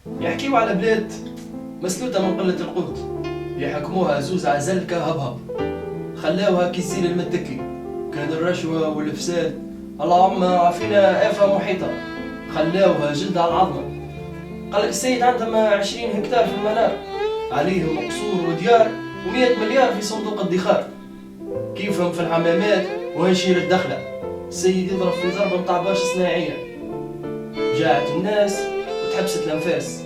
يحكيو على بلاد مسلوطة من قلة القوت، يحكموها زوز عزل كهبهب، خلاوها كيسيل المتكي، كان الرشوة والفساد اللهم عافينا آفة محيطة، خلاوها جلد على العظمة. قال السيد عندهم 20 هكتار في المنار، عليهم قصور وديار و100 مليار في صندوق الادخار، كيفهم في الحمامات وهنشير الدخلة. السيد يضرب في ضربة متاع باش صناعية، جاعت الناس وتحبست الأنفاس.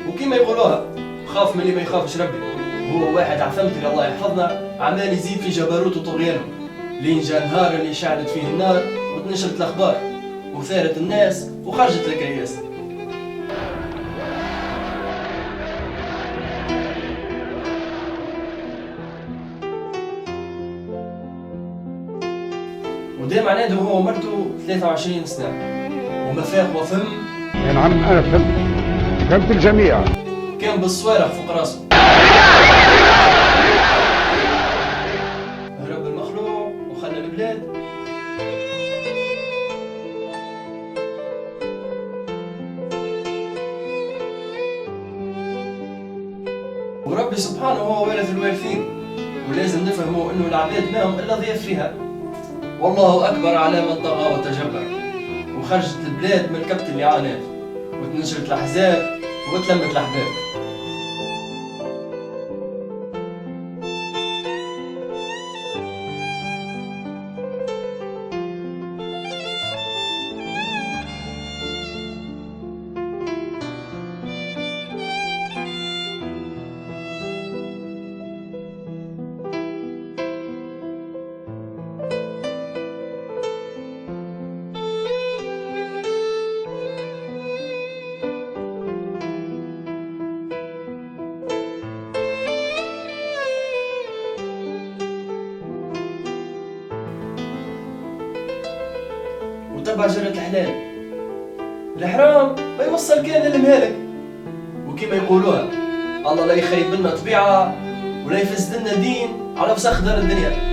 وكيما يقولوها خاف من اللي ما يخافش ربي. هو واحد عفمتري الله يحفظنا عمال يزيد في جبروت وطغيانه، لين جا نهار اللي شعلت فيه النار وتنشرت الاخبار وثارت الناس وخرجت الكياس. ودام عنده هو ومرته 23 سنة وما فاق وفم. يا نعم أنا فهمت الجميع. كان بالصوارخ فوق راسه، هرب المخلوع وخلى البلاد. وربي سبحانه هو وارث الوارثين، ولازم نفهموا انه العباد ما هم الا ضياف فيها. والله اكبر على من طغى وتجبر، وخرجت البلاد من كبت اللعانات، وتنشرت الاحزاب وتلمت الاحباب. وتبع جرة الحلال، الحرام ما يوصل كان للمهالك. وكما يقولوها الله لا يخيب لنا طبيعة ولا يفسد لنا دين على فسخ دار الدنيا.